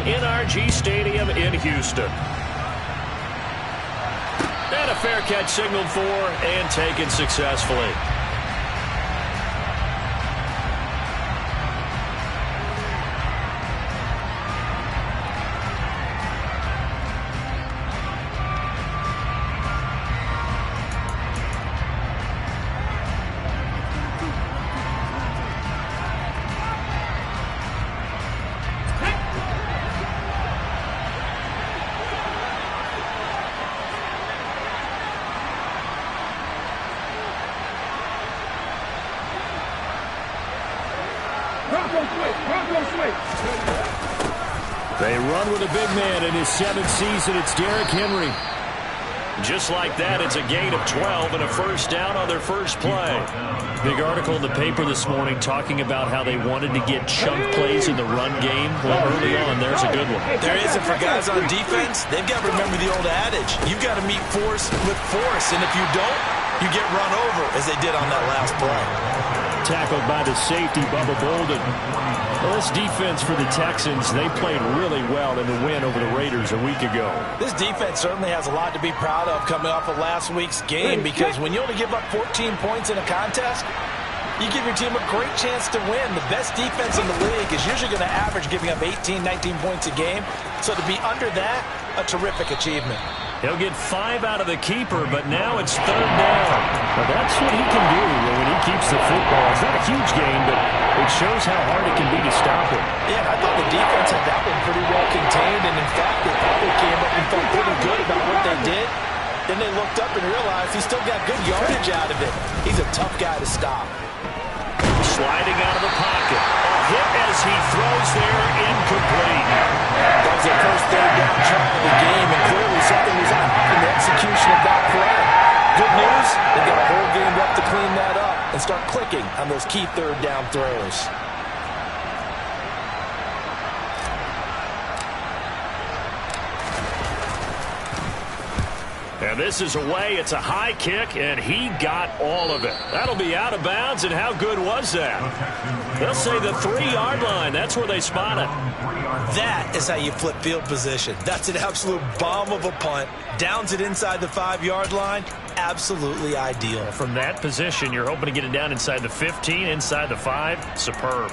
NRG Stadium in Houston. And a fair catch signaled for and taken successfully. They run with a big man in his 7th season. It's Derrick Henry. Just like that, it's a gain of 12 and a first down on their first play. Big article in the paper this morning talking about how they wanted to get chunk plays in the run game. Well, early on, there's a good one. There is, and for guys on defense, they've got to remember the old adage. You've got to meet force with force, and if you don't, you get run over, as they did on that last play. Tackled by the safety, Bubba Bolden. Well, this defense for the Texans, they played really well in the win over the Raiders a week ago. This defense certainly has a lot to be proud of coming off of last week's game, because when you only give up 14 points in a contest, you give your team a great chance to win. The best defense in the league is usually going to average giving up 18, 19 points a game. So to be under that, a terrific achievement. He'll get 5 out of the keeper, but now it's 3rd down. Well, that's what he can do when he keeps the football. It's not a huge game, but it shows how hard it can be to stop him. Yeah, I thought the defense had that one pretty well contained, and in fact, they probably came up and felt pretty good about what they did. Then they looked up and realized he still got good yardage out of it. He's a tough guy to stop. Sliding out of the pocket. A hit as he throws there, incomplete. That was their first 3rd down try of the game, and clearly something was off in the execution of that play. Good news, they've got a whole game left to clean that up and start clicking on those key 3rd down throws. And this is away. It's a high kick, and he got all of it. That'll be out of bounds, and how good was that? They'll say the 3-yard line. That's where they spot it. That is how you flip field position. That's an absolute bomb of a punt. Downs it inside the 5-yard line. Absolutely ideal. From that position, you're hoping to get it down inside the 15, inside the 5. Superb.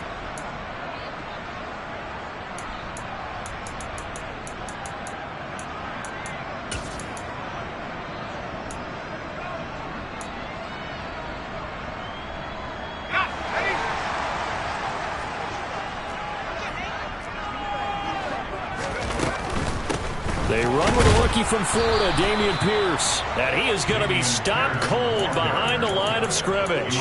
They run with a rookie from Florida, Dameon Pierce. And he is going to be stopped cold behind the line of scrimmage.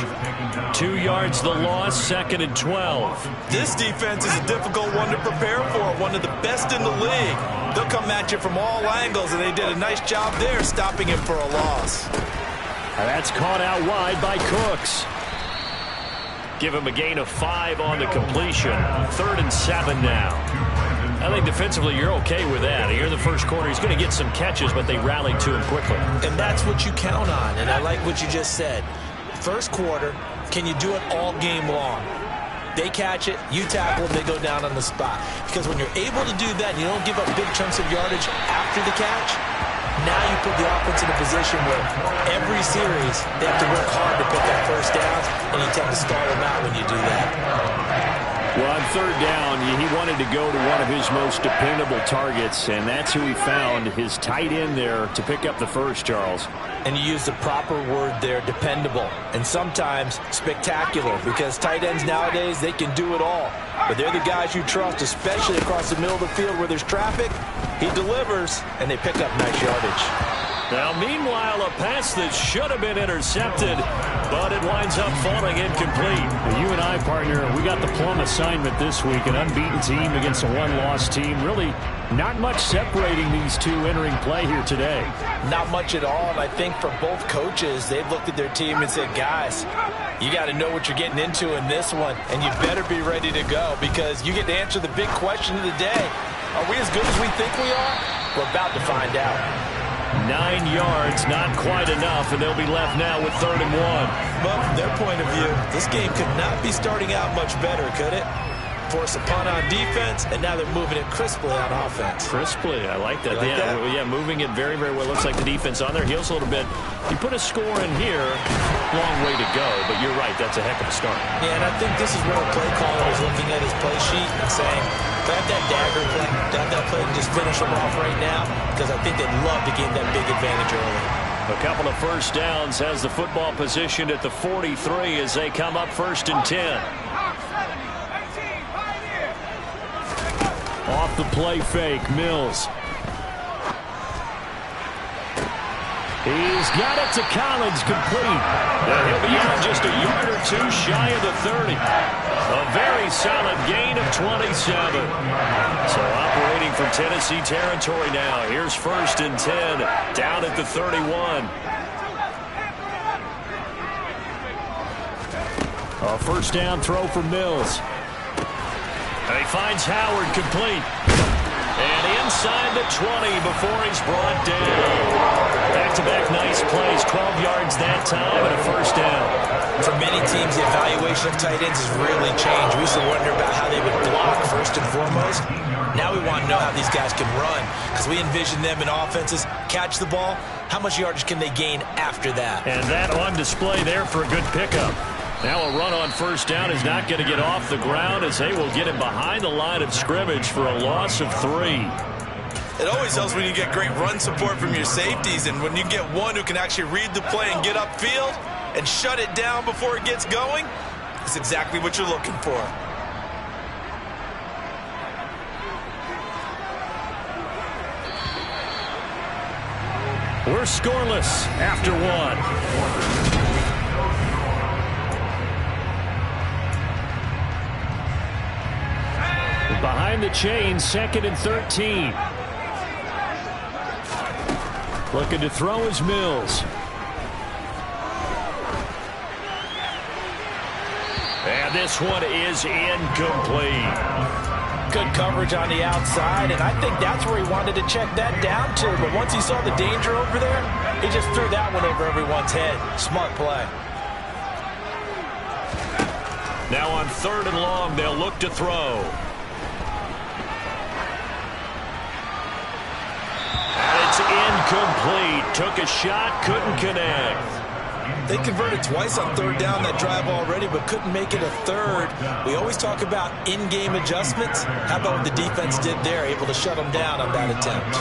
2 yards the loss, 2nd and 12. This defense is a difficult one to prepare for, one of the best in the league. They'll come at you from all angles, and they did a nice job there stopping him for a loss. And that's caught out wide by Cooks. Give him a gain of 5 on the completion. 3rd and 7 now. I think defensively you're okay with that. Here in the first quarter, he's going to get some catches, but they rallied to him quickly. And that's what you count on, and I like what you just said. First quarter, can you do it all game long? They catch it, you tackle, they go down on the spot. Because when you're able to do that, you don't give up big chunks of yardage after the catch, now you put the offense in a position where every series they have to work hard to pick up first downs, and you tend to stall them out when you do that. Well, on 3rd down, he wanted to go to one of his most dependable targets, and that's who he found, his tight end there, to pick up the first, Charles. And you use the proper word there, dependable, and sometimes spectacular, because tight ends nowadays, they can do it all. But they're the guys you trust, especially across the middle of the field where there's traffic. He delivers, and they pick up nice yardage. Now, meanwhile, a pass that should have been intercepted, but it winds up falling incomplete. Well, you and I, partner, we got the plum assignment this week, an unbeaten team against a one-loss team. Really not much separating these two entering play here today. Not much at all, and I think for both coaches, they've looked at their team and said, guys, you got to know what you're getting into in this one, and you better be ready to go, because you get to answer the big question of the day. Are we as good as we think we are? We're about to find out. 9 yards, not quite enough, and they'll be left now with 3rd and 1. Well, from their point of view, this game could not be starting out much better, could it? force a punt on defense, and now they're moving it crisply on offense. Crisply, I like that. Yeah, moving it very, very well. Looks like the defense on their heels a little bit. You put a score in here, long way to go, but you're right, that's a heck of a start. Yeah, and I think this is where a play caller is looking at his play sheet and saying, if I have that dagger play, have that play and just finish them off right now, because I think they'd love to gain that big advantage early. A couple of first downs has the football positioned at the 43 as they come up 1st and 10. Off the play fake, Mills. He's got it to Collins, complete. He'll be out just a yard or two shy of the 30. A very solid gain of 27. So operating from Tennessee territory now. Here's 1st and 10 down at the 31. A first down throw for Mills. And he finds Howard, complete. And inside the 20 before he's brought down. Back-to-back nice plays, 12 yards that time and a first down. For many teams, the evaluation of tight ends has really changed. We used to wonder about how they would block first and foremost. Now we want to know how these guys can run, because we envision them in offenses catch the ball. How much yardage can they gain after that? And that on display there for a good pickup. Now a run on first down is not going to get off the ground as they will get him behind the line of scrimmage for a loss of 3. It always helps when you get great run support from your safeties, and when you get one who can actually read the play and get upfield and shut it down before it gets going, it's exactly what you're looking for. We're scoreless after 1. Behind the chain, 2nd and 13. Looking to throw is Mills. And this one is incomplete. Good coverage on the outside, and I think that's where he wanted to check that down to. But once he saw the danger over there, he just threw that one over everyone's head. Smart play. Now on 3rd and long, they'll look to throw. It's incomplete. Took a shot, couldn't connect. They converted twice on 3rd down that drive already, but couldn't make it a 3rd. We always talk about in-game adjustments. How about what the defense did there, able to shut them down on that attempt?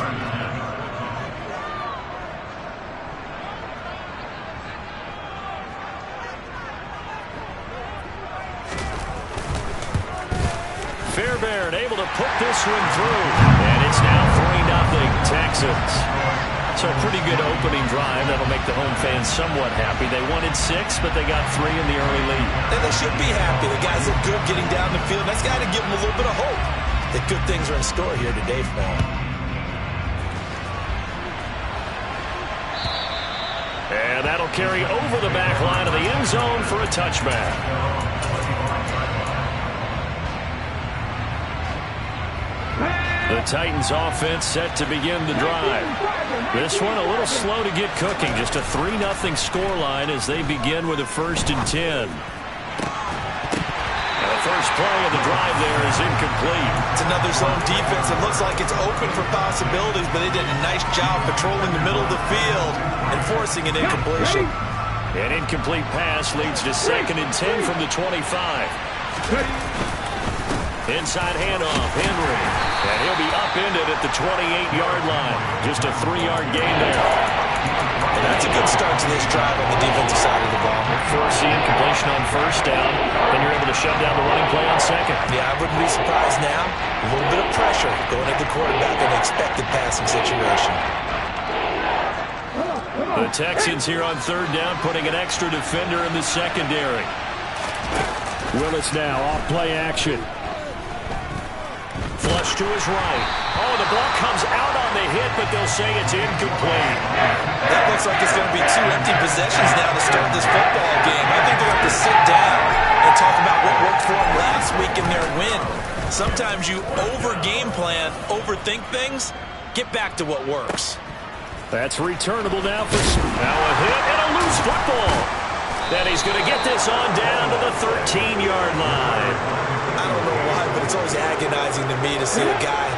Fairbairn able to put this one through. And it's now 3-0 Texans. So a pretty good opening drive. That'll make the home fans somewhat happy. They wanted 6, but they got 3 in the early lead. And they should be happy. The guys look good getting down the field. That's got to give them a little bit of hope that good things are in store here today for them. And that'll carry over the back line of the end zone for a touchback. The Titans offense set to begin the drive. This one a little slow to get cooking. Just a 3-0 scoreline as they begin with a 1st and 10. And the first play of the drive there is incomplete. It's another zone defense. It looks like it's open for possibilities, but they did a nice job patrolling the middle of the field and forcing an incompletion. An incomplete pass leads to 2nd and 10 from the 25. Inside handoff, Henry. And he'll be upended at the 28-yard line. Just a 3-yard gain there. And that's a good start to this drive on the defensive side of the ball. Force the incompletion on 1st down. Then you're able to shut down the running play on 2nd. Yeah, I wouldn't be surprised now. A little bit of pressure going at the quarterback in an expected passing situation. The Texans here on 3rd down, putting an extra defender in the secondary. Willis now off play action. Flush to his right. Oh, the ball comes out on the hit, but they'll say it's incomplete. That looks like it's going to be 2 empty possessions now to start this football game. I think they'll have to sit down and talk about what worked for them last week in their win. Sometimes you over-game plan, overthink things, get back to what works. That's returnable now for now a hit and a loose football. Then he's going to get this on down to the 13-yard line. I don't know why, but but it's always agonizing to me to see a guy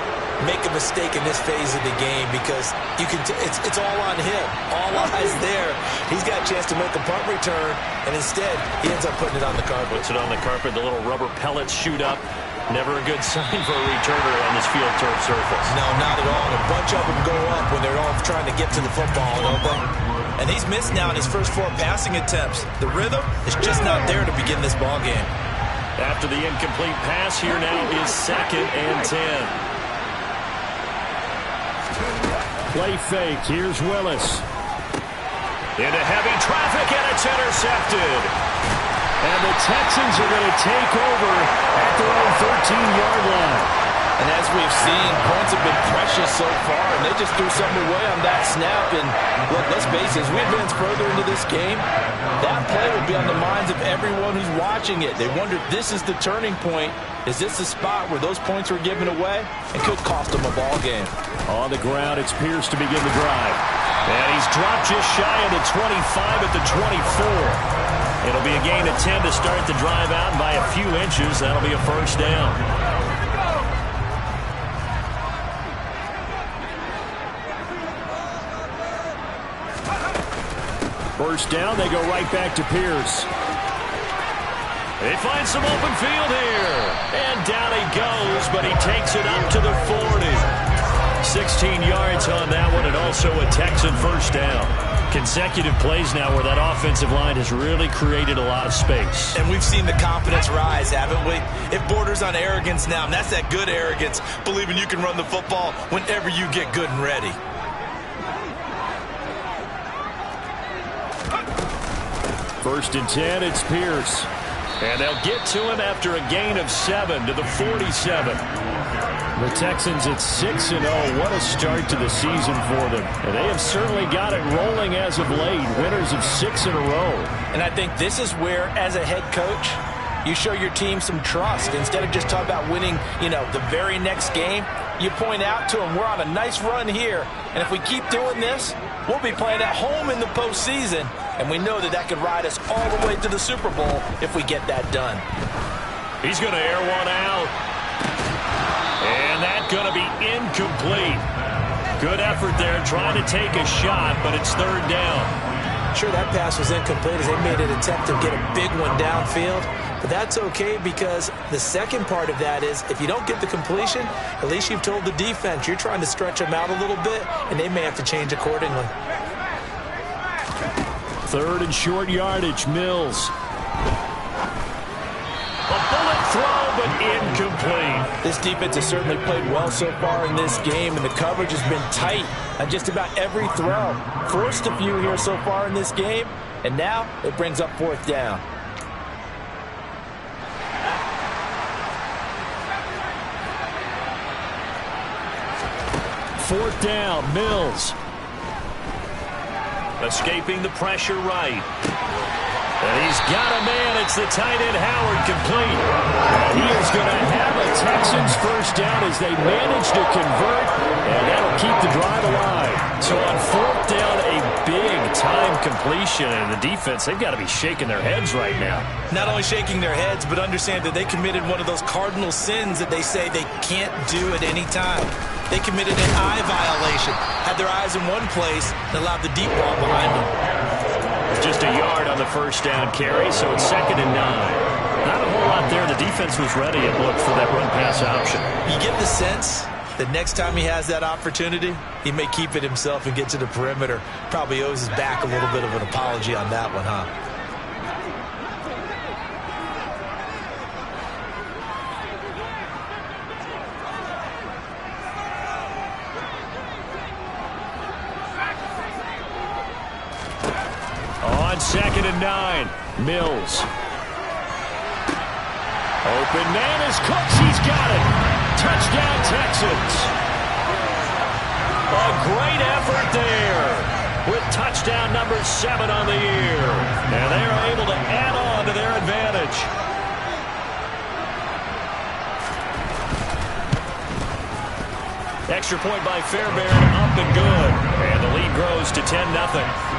make a mistake in this phase of the game because it's all on him. All eyes there. He's got a chance to make a punt return, and instead he ends up putting it on the carpet. Puts it on the carpet. The little rubber pellets shoot up. Never a good sign for a returner on this field turf surface. No, not at all. And a bunch of them go up when they're all trying to get to the football, don't they? And he's missed now in his first 4 passing attempts. The rhythm is just not there to begin this ball game. After the incomplete pass, here now is 2nd and 10. Play fake. Here's Willis. Into heavy traffic, and it's intercepted. And the Texans are going to take over at their own 13-yard line. And as we've seen, points have been precious so far, and they just threw something away on that snap. And look, let's face it, as we advance further into this game, that play will be on the minds of everyone who's watching it. They wonder if this is the turning point. Is this the spot where those points were given away? It could cost them a ball game. On the ground, it's Pierce to begin the drive. And he's dropped just shy of the 25 at the 24. It'll be a gain of 10 to start the drive out, and by a few inches, that'll be a first down. First down, they go right back to Pierce. They find some open field here. And down he goes, but he takes it up to the 40. 16 yards on that one, and also a Texan first down. Consecutive plays now where that offensive line has really created a lot of space. And we've seen the confidence rise, haven't we? It borders on arrogance now, and that's that good arrogance, believing you can run the football whenever you get good and ready. First and 10, it's Pierce. And they'll get to him after a gain of 7 to the 47. The Texans at 6-0. What a start to the season for them. And they have certainly got it rolling as of late. Winners of 6 in a row. And I think this is where, as a head coach, you show your team some trust. Instead of just talking about winning, the very next game, you point out to them, we're on a nice run here. And if we keep doing this, we'll be playing at home in the postseason. And we know that could ride us all the way to the Super Bowl if we get that done. He's going to air one out. And that's going to be incomplete. Good effort there trying to take a shot, but it's 3rd down. Sure, that pass was incomplete as they made an attempt to get a big one downfield. But that's okay because the second part of that is if you don't get the completion, at least you've told the defense you're trying to stretch them out a little bit, and they may have to change accordingly. 3rd and short yardage, Mills. A bullet throw, but incomplete. This defense has certainly played well so far in this game, and the coverage has been tight on just about every throw. Forced a few here so far in this game, and now it brings up 4th down. Fourth down, Mills. Escaping the pressure right. And he's got a man. It's the tight end, Howard, complete. And he is going to have a Texans first down as they manage to convert, and that'll keep the drive alive. So on 4th down, a big-time completion, and the defense, they've got to be shaking their heads right now. Not only shaking their heads, but understand that they committed one of those cardinal sins that they say they can't do at any time. They committed an eye violation, had their eyes in one place, and allowed the deep ball behind them. Just a yard on the first down carry, so it's 2nd and 9. Not a whole lot there. The defense was ready and looked for that run-pass option. You get the sense that next time he has that opportunity, he may keep it himself and get to the perimeter. Probably owes his back a little bit of an apology on that one, huh? On 2nd and 9, Mills. Open man is Cooks. He's got it. Touchdown, Texans. A great effort there with touchdown number 7 on the year. And they are able to add on to their advantage. Extra point by Fairbairn, up and good. And the lead grows to 10-0.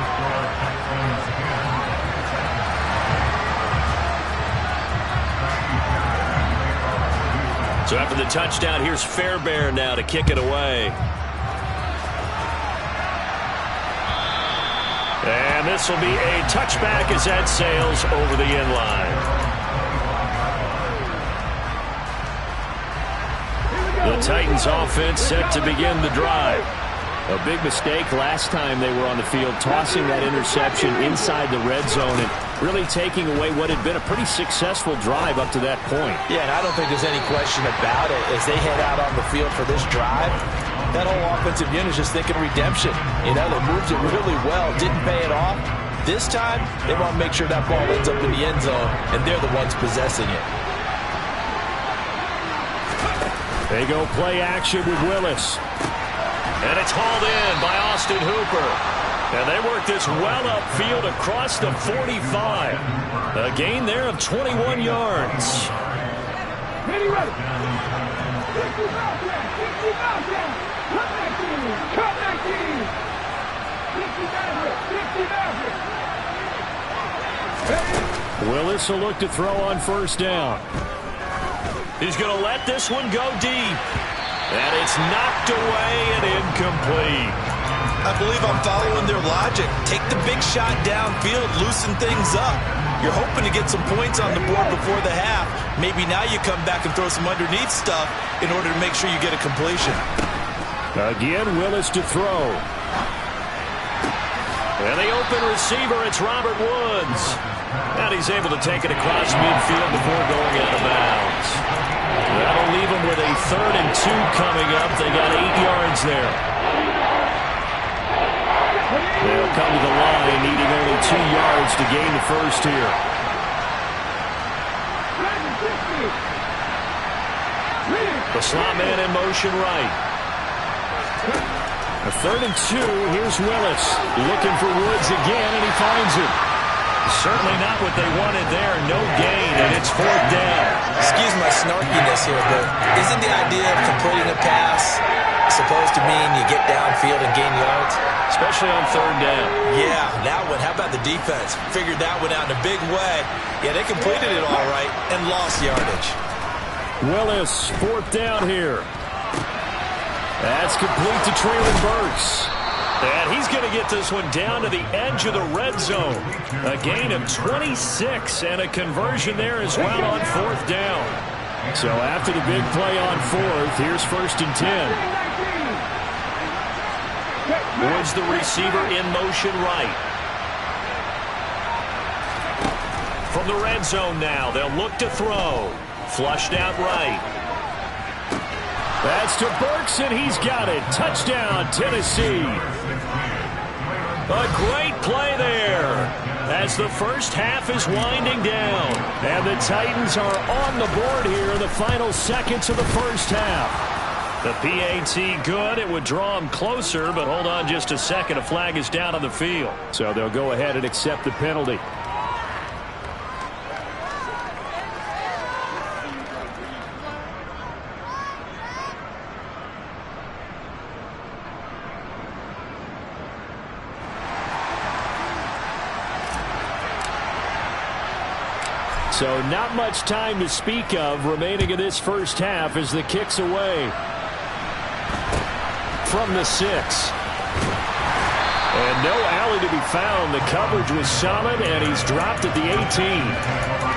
So after the touchdown, here's Fairbairn now to kick it away. And this will be a touchback as that sails over the end line. The Titans offense set to begin the drive. A big mistake last time they were on the field, tossing that interception inside the red zone and really taking away what had been a pretty successful drive up to that point. Yeah, and I don't think there's any question about it. As they head out on the field for this drive, that whole offensive unit is just thinking redemption. You know, they moved it really well, didn't pay it off. This time, they want to make sure that ball ends up in the end zone, and they're the ones possessing it. They go play action with Willis. And it's hauled in by Austin Hooper. And they work this well upfield across the 45. A gain there of 21 yards. Willis will look to throw on first down. He's going to let this one go deep. And it's knocked away and incomplete. I believe I'm following their logic. Take the big shot downfield, loosen things up. You're hoping to get some points on the board before the half. Maybe now you come back and throw some underneath stuff in order to make sure you get a completion. Again, Willis to throw. And the open receiver, it's Robert Woods. And he's able to take it across midfield before going out of bounds. That'll leave them with a 3rd and 2 coming up. They got 8 yards there. They'll come to the line, needing only 2 yards to gain the first here. The slot man in motion right. A 3rd and 2. Here's Willis looking for Woods again, and he finds him. Certainly not what they wanted there. No gain, and it's 4th down. Excuse my snarkiness here, but isn't the idea of completing a pass supposed to mean you get downfield and gain yards? Especially on 3rd down. Yeah, that one. How about the defense? Figured that one out in a big way. Yeah, they completed it all right and lost yardage. Willis, 4th down here. That's complete to Treylon Burks. And he's going to get this one down to the edge of the red zone. A gain of 26 and a conversion there as well on 4th down. So after the big play on 4th, here's 1st and 10. Woods the receiver in motion right. From the red zone now, they'll look to throw. Flushed out right. That's to Burks, and he's got it. Touchdown, Tennessee. A great play there as the first half is winding down. And the Titans are on the board here in the final seconds of the first half. The PAT good. It would draw them closer, but hold on just a second. A flag is down on the field. So they'll go ahead and accept the penalty. So not much time to speak of remaining in this first half as the kick's away. From the 6. And no alley to be found. The coverage was solid, and he's dropped at the 18.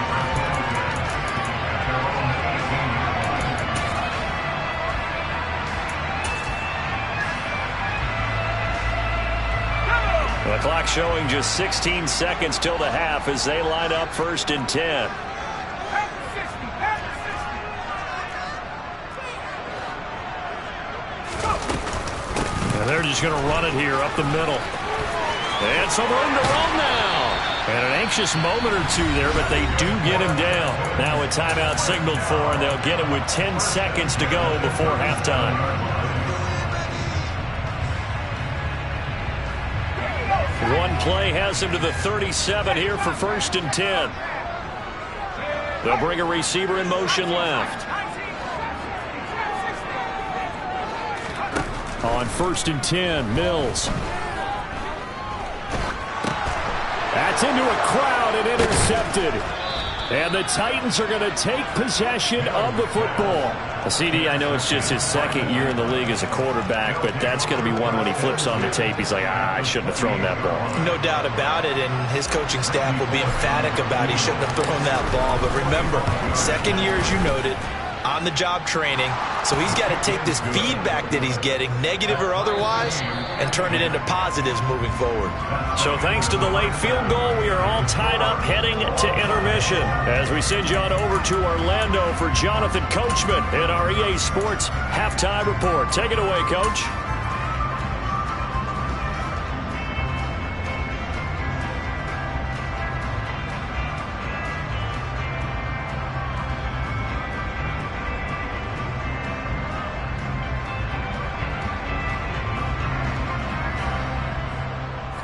The clock showing just 16 seconds till the half as they line up 1st and 10. And they're just going to run it here up the middle. And some room to run now. And an anxious moment or two there, but they do get him down. Now a timeout signaled for, and they'll get it with 10 seconds to go before halftime. One play has him to the 37 here for 1st and 10. They'll bring a receiver in motion left. On 1st and 10, Mills. That's into a crowd and intercepted. And the Titans are going to take possession of the football. CD, I know it's just his second year in the league as a quarterback, but that's going to be one when he flips on the tape. He's like, I shouldn't have thrown that ball. No doubt about it, and his coaching staff will be emphatic about he shouldn't have thrown that ball. But remember, second year, as you noted, on-the-job training, so he's got to take this feedback that he's getting, negative or otherwise, and turn it into positives moving forward. So thanks to the late field goal, we are all tied up heading to intermission as we send you on over to Orlando for Jonathan Coachman in our EA Sports Halftime Report. Take it away, Coach.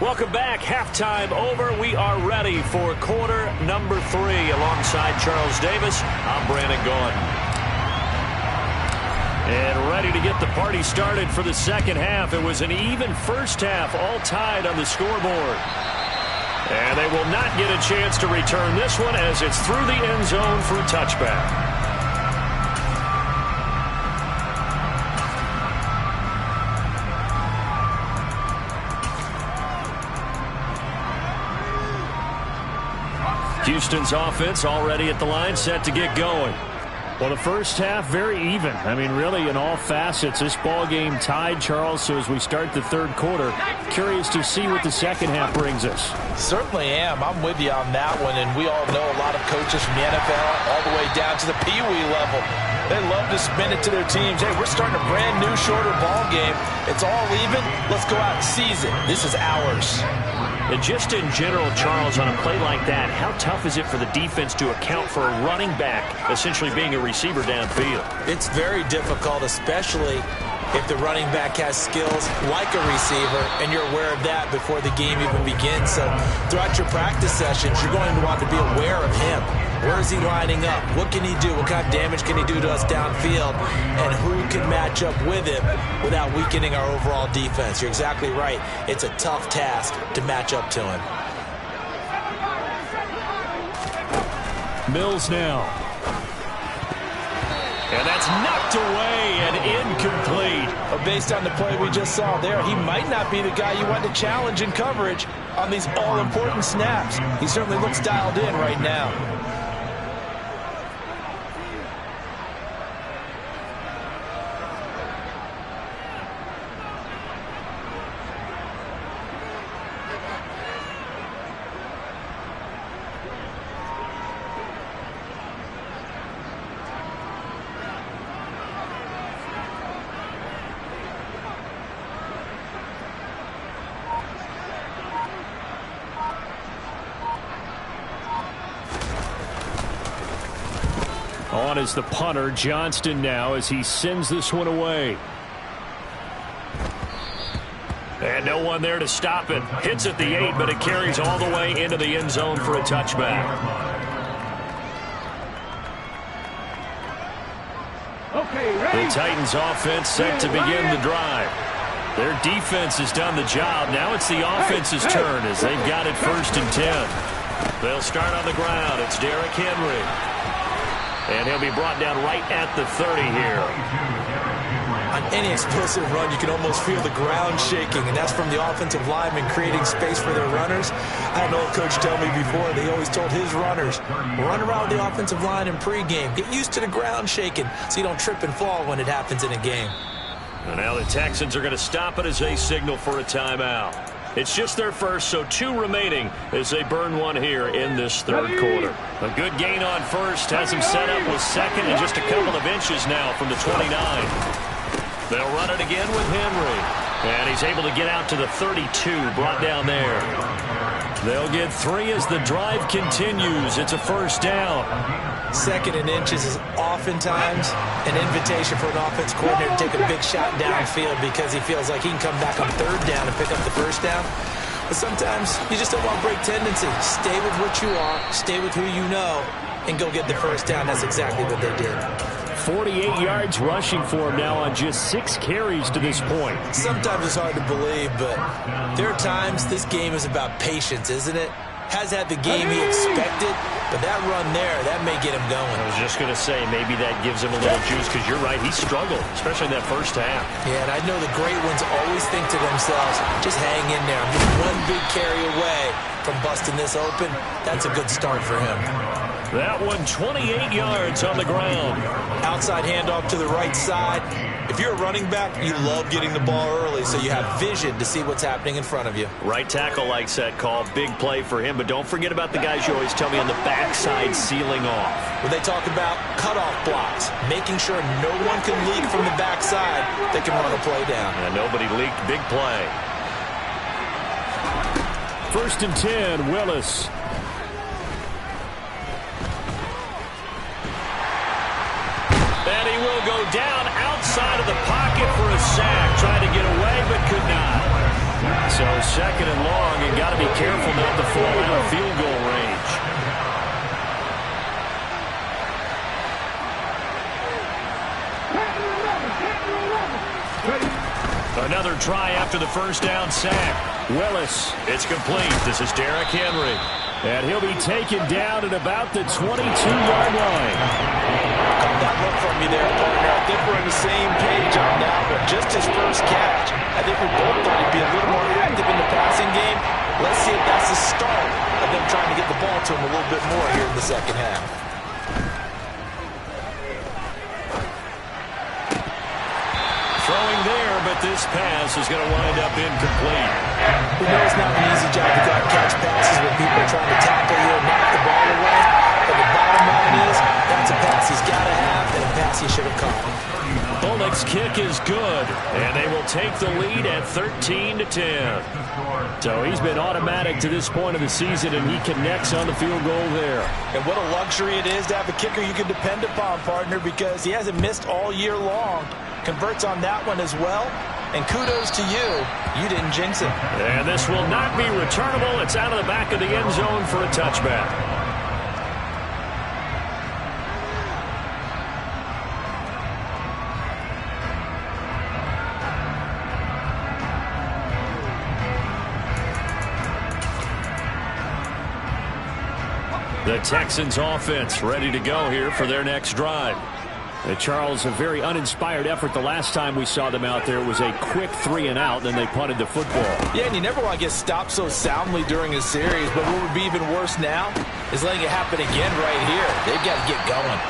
Welcome back. Halftime over. We are ready for quarter number 3. Alongside Charles Davis, I'm Brandon Gaudin. And ready to get the party started for the second half. It was an even first half, all tied on the scoreboard. And they will not get a chance to return this one as it's through the end zone for a touchback. Houston's offense already at the line, set to get going. Well, the first half, very even. I mean, really, in all facets, this ball game tied, Charles. So as we start the third quarter, curious to see what the second half brings us. Certainly am. I'm with you on that one. And we all know a lot of coaches from the NFL all the way down to the Pee Wee level. They love to spin it to their teams. Hey, we're starting a brand new, shorter ball game. It's all even. Let's go out and seize it. This is ours. And just in general, Charles, on a play like that, how tough is it for the defense to account for a running back essentially being a receiver downfield? It's very difficult, especially if the running back has skills like a receiver, and you're aware of that before the game even begins. So throughout your practice sessions, you're going to want to be aware of him. Where is he lining up? What can he do? What kind of damage can he do to us downfield? And who can match up with him without weakening our overall defense? You're exactly right. It's a tough task to match up to him. Mills now. And that's knocked away and incomplete. Based on the play we just saw there, he might not be the guy you want to challenge in coverage on these all-important snaps. He certainly looks dialed in right now. On is the punter, Johnston, now as he sends this one away. And no one there to stop it. Hits at the 8, but it carries all the way into the end zone for a touchback. The Titans offense set to begin the drive. Their defense has done the job. Now it's the offense's turn as they've got it 1st and 10. They'll start on the ground. It's Derrick Henry. And he'll be brought down right at the 30 here. On any explosive run, you can almost feel the ground shaking, and that's from the offensive linemen creating space for their runners. I had an old coach tell me before, they always told his runners, run around the offensive line in pregame. Get used to the ground shaking so you don't trip and fall when it happens in a game. And now the Texans are going to stop it as they signal for a timeout. It's just their first, so 2 remaining as they burn one here in this third quarter. A good gain on first has him set up with second and just a couple of inches now from the 29. They'll run it again with Henry. And he's able to get out to the 32, brought down there. They'll get 3 as the drive continues. It's a first down. 2nd and inches is oftentimes an invitation for an offense coordinator to take a big shot downfield because he feels like he can come back on 3rd down and pick up the first down. But sometimes you just don't want to break tendency. Stay with what you are, stay with who you know, and go get the first down. That's exactly what they did. 48 yards rushing for him now on just 6 carries to this point. Sometimes it's hard to believe, but there are times this game is about patience, isn't it? Has had the game he expected, but that run there, that may get him going. I was just going to say, maybe that gives him a little juice, because you're right, he struggled, especially in that first half. Yeah, and I know the great ones always think to themselves, just hang in there. I'm just one big carry away from busting this open. That's a good start for him. That one 28 yards on the ground. Outside handoff to the right side. If you're a running back, you love getting the ball early so you have vision to see what's happening in front of you. Right tackle likes that call. Big play for him, but don't forget about the guys you always tell me on the backside sealing off. When they talk about cutoff blocks, making sure no one can leak from the backside, they can run a play down. And nobody leaked. Big play. 1st and 10, Willis. And he will go down outside of the pocket for a sack. Tried to get away, but could not. So 2nd and long, and got to be careful not to fall out of field goal range. Another try after the first down sack. Willis, it's complete. This is Derrick Henry. And he'll be taken down at about the 22-yard line. Got that look from you there, partner. I think we're on the same page on that one. Just his first catch. I think we both thought he'd be a little more active in the passing game. Let's see if that's the start of them trying to get the ball to him a little bit more here in the second half. Throwing there, but this pass is going to wind up incomplete. We know it's not an easy job to go out and catch passes when people are trying to tackle you and knock the ball away. But the bottom line is, that's a pass he's got to have and a pass he should have caught. Bullock's kick is good, and they will take the lead at 13-10. So he's been automatic to this point of the season, and he connects on the field goal there. And what a luxury it is to have a kicker you can depend upon, partner, because he hasn't missed all year long. Converts on that one as well. And kudos to you. You didn't jinx it. And this will not be returnable. It's out of the back of the end zone for a touchback. The Texans offense ready to go here for their next drive. Charles, a very uninspired effort the last time we saw them out there. It was a quick 3-and-out, then they punted the football. Yeah, and you never want to get stopped so soundly during a series, but what would be even worse now is letting it happen again right here. They've got to get going.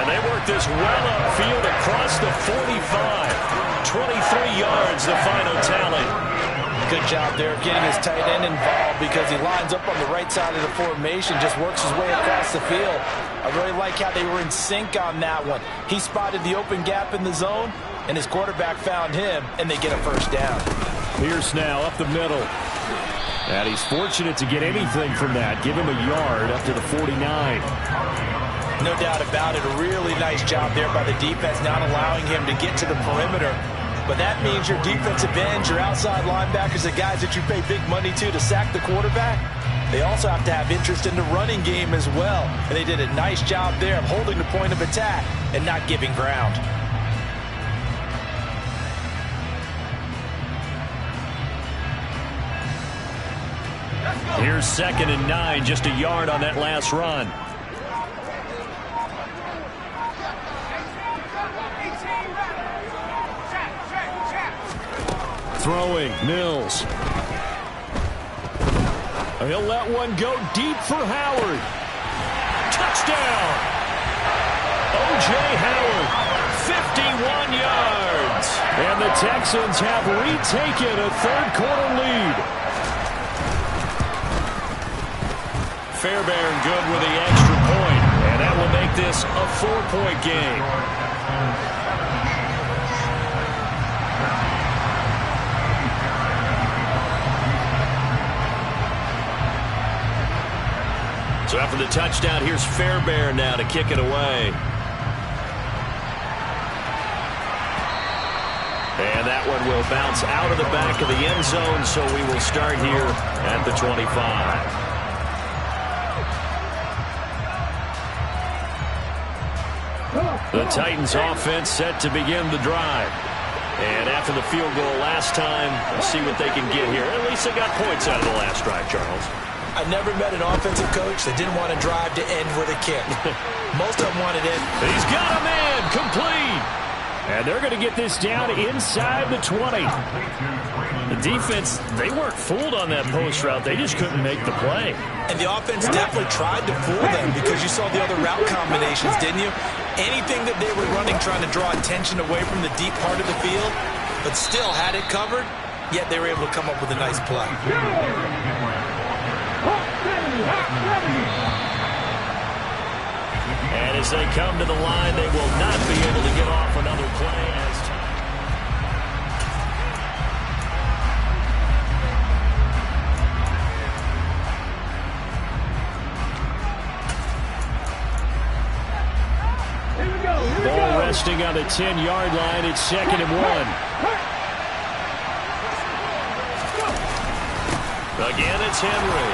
And they work this well upfield across the 45. 23 yards, the final tally. Good job there of getting his tight end involved because he lines up on the right side of the formation, just works his way across the field. I really like how they were in sync on that one. He spotted the open gap in the zone, and his quarterback found him, and they get a first down. Pierce now up the middle. And he's fortunate to get anything from that. Give him a yard up to the 49. No doubt about it. A really nice job there by the defense, not allowing him to get to the perimeter. But that means your defensive ends, your outside linebackers, the guys that you pay big money to sack the quarterback, they also have to have interest in the running game as well. And they did a nice job there of holding the point of attack and not giving ground. Here's 2nd and 9, just a yard on that last run. Throwing, Mills. He'll let one go deep for Howard. Touchdown! O.J. Howard, 51 yards. And the Texans have retaken a third-quarter lead. Fairbairn good with the extra point, and that will make this a 4-point game. So after the touchdown, here's Fairbairn now to kick it away. And that one will bounce out of the back of the end zone, so we will start here at the 25. The Titans offense set to begin the drive. And after the field goal last time, we'll see what they can get here. At least they got points out of the last drive, Charles. I never met an offensive coach that didn't want to drive to end with a kick. Most of them wanted it. He's got a man, complete. And they're going to get this down inside the 20. The defense, they weren't fooled on that post route. They just couldn't make the play. And the offense definitely tried to fool them because you saw the other route combinations, didn't you? Anything that they were running trying to draw attention away from the deep part of the field, but still had it covered, yet they were able to come up with a nice play. And as they come to the line, they will not be able to get off another play as time. Ball resting on the 10-yard line. It's 2nd and 1. Again, it's Henry.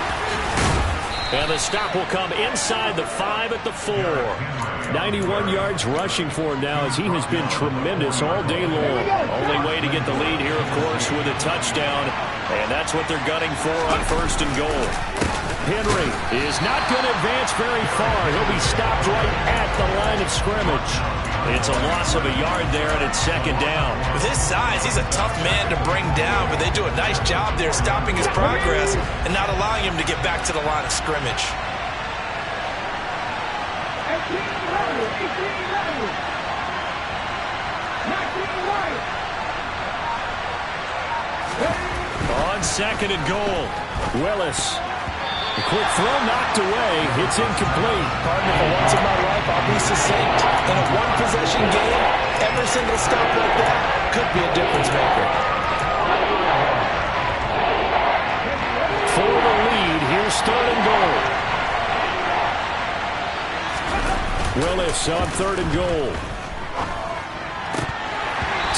And the stop will come inside the 5 at the 4. 91 yards rushing for him now as he has been tremendous all day long. Only way to get the lead here, of course, with a touchdown. And that's what they're gunning for on 1st and goal. Henry is not going to advance very far. He'll be stopped right at the line of scrimmage. It's a loss of a yard there, and it's 2nd down. With his size, he's a tough man to bring down, but they do a nice job there stopping his progress and not allowing him to get back to the line of scrimmage. On 2nd and goal, Willis. A quick throw knocked away. It's incomplete. Partner, for once in my life, I'll be succinct. In a one-possession game, every single stop like that could be a difference maker. For the lead, here's 3rd and goal. Willis on 3rd and goal.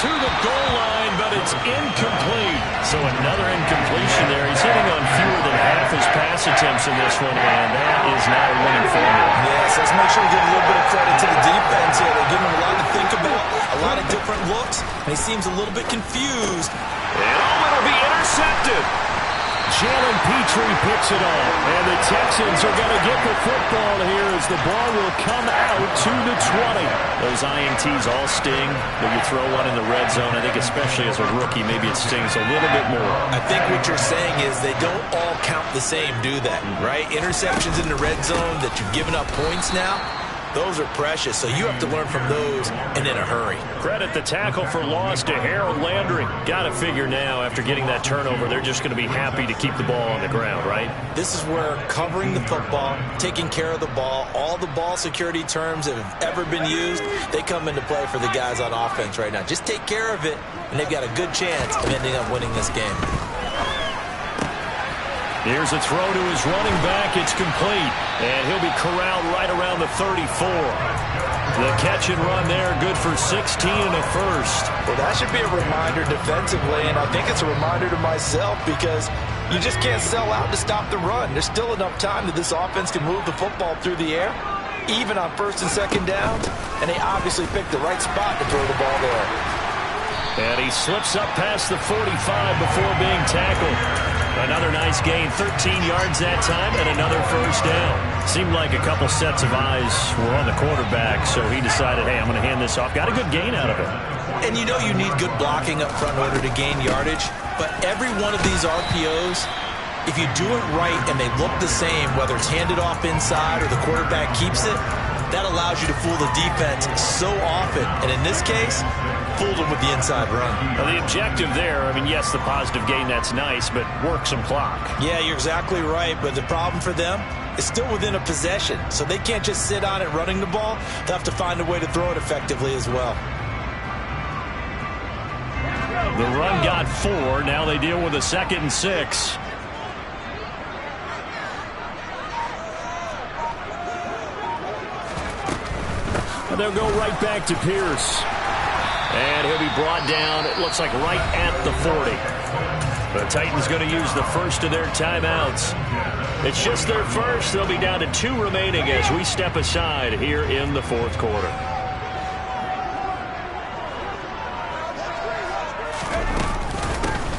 To the goal line, but it's incomplete. So another incompletion there. He's hitting on fewer than half his pass attempts in this one, and that is not a winning formula. Yes, let's make sure we give a little bit of credit to the defense here. They're giving him a lot to think about, a lot of different looks, and he seems a little bit confused. And it'll be intercepted. Jalen Petrie picks it off, and the Texans are going to get the football here as the ball will come out to the 20. Those INTs all sting. When you throw one in the red zone, I think especially as a rookie, maybe it stings a little bit more. I think what you're saying is they don't all count the same, do they? Right? Interceptions in the red zone that you've given up points now, those are precious, so you have to learn from those and in a hurry. Credit the tackle for loss to Harold Landry. Got to figure now, after getting that turnover, they're just going to be happy to keep the ball on the ground, right? This is where covering the football, taking care of the ball, all the ball security terms that have ever been used, they come into play for the guys on offense right now. Just take care of it, and they've got a good chance of ending up winning this game. Here's a throw to his running back. It's complete. And he'll be corralled right around the 34. The catch and run there, good for 16 and a first. Well, that should be a reminder defensively, and I think it's a reminder to myself because you just can't sell out to stop the run. There's still enough time that this offense can move the football through the air, even on 1st and 2nd downs, and they obviously picked the right spot to throw the ball there. And he slips up past the 45 before being tackled. Another nice gain, 13 yards that time, and another first down. Seemed like a couple sets of eyes were on the quarterback, so he decided, hey, I'm going to hand this off. Got a good gain out of it. And you know you need good blocking up front in order to gain yardage, but every one of these RPOs, if you do it right and they look the same, whether it's handed off inside or the quarterback keeps it, that allows you to fool the defense so often. And in this case, fooled them with the inside run. Well, the objective there, I mean, yes, the positive gain, that's nice, but work some clock. Yeah, you're exactly right, but the problem for them is still within a possession, so they can't just sit on it running the ball. They'll have to find a way to throw it effectively as well. The run got 4. Now they deal with a 2nd and 6. And they'll go right back to Pierce. And he'll be brought down, it looks like right at the 40. The Titans going to use the first of their timeouts. It's just their first. They'll be down to 2 remaining as we step aside here in the 4th quarter.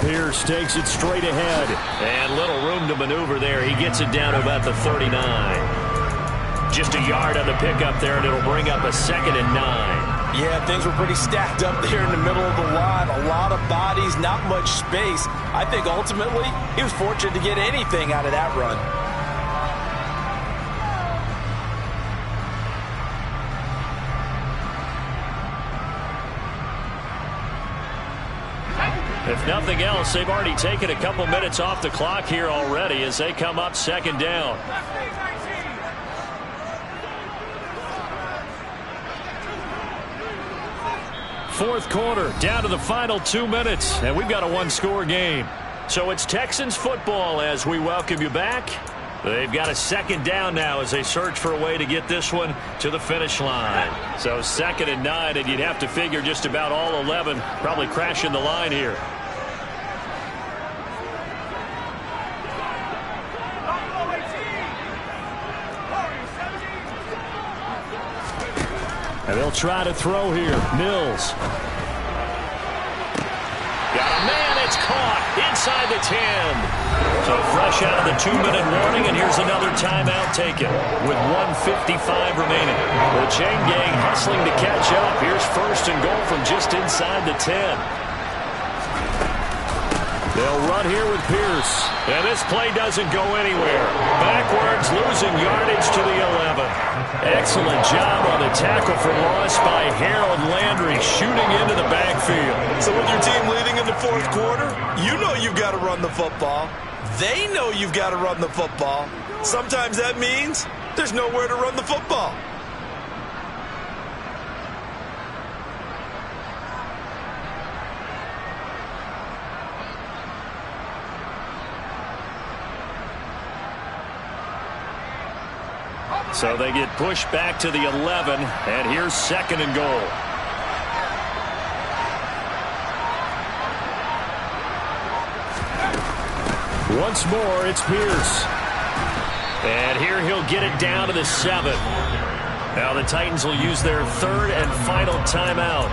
Pierce takes it straight ahead. And little room to maneuver there. He gets it down to about the 39. Just a yard on the pickup there, and it'll bring up a 2nd and 9. Yeah, things were pretty stacked up there in the middle of the line. A lot of bodies, not much space. I think ultimately he was fortunate to get anything out of that run. If nothing else, they've already taken a couple minutes off the clock here already as they come up 2nd down. Fourth quarter, down to the final 2 minutes, and we've got a one-score game. So it's Texans football as we welcome you back. They've got a 2nd down now as they search for a way to get this one to the finish line. So 2nd and 9, and you'd have to figure just about all 11 probably crashing the line here. And they'll try to throw here. Mills. Got a man. It's caught inside the 10. So fresh out of the 2-minute warning, and here's another timeout taken with 1:55 remaining. The chain gang hustling to catch up. Here's 1st and goal from just inside the 10. They'll run here with Pierce. And this play doesn't go anywhere. Backwards, losing yardage to the 11. Excellent job on the tackle for loss by Harold Landry, shooting into the backfield. So with your team leading in the fourth quarter, you know you've got to run the football. They know you've got to run the football. Sometimes that means there's nowhere to run the football. So they get pushed back to the 11, and here's 2nd and goal. Once more, it's Pierce. And here he'll get it down to the 7. Now the Titans will use their 3rd and final timeout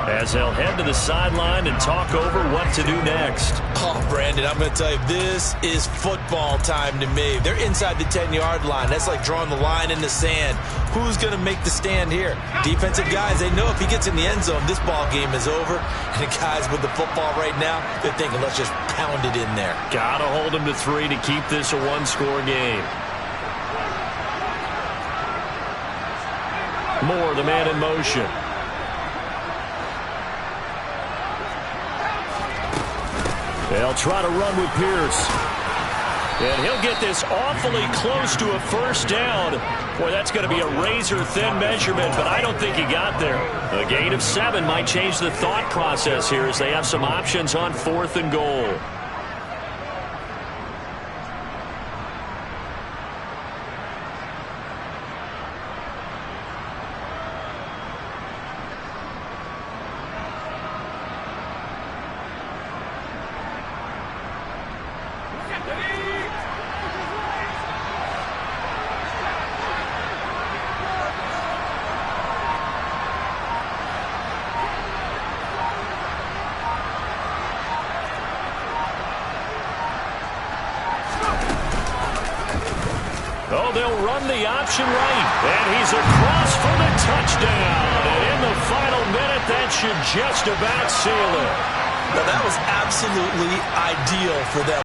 as they'll head to the sideline and talk over what to do next. Oh, Brandon, I'm going to tell you, this is football time to me. They're inside the 10-yard line. That's like drawing the line in the sand. Who's going to make the stand here? Defensive guys, they know if he gets in the end zone, this ball game is over. And the guys with the football right now, they're thinking, let's just pound it in there. Got to hold him to 3 to keep this a one-score game. Moore, the man in motion. They'll try to run with Pierce. And he'll get this awfully close to a 1st down. Boy, that's going to be a razor-thin measurement, but I don't think he got there. A gain of 7 might change the thought process here as they have some options on 4th and goal. Oh, they'll run the option right. And he's across for the touchdown. And in the final minute, that should just about seal it. Now, that was absolutely ideal for them.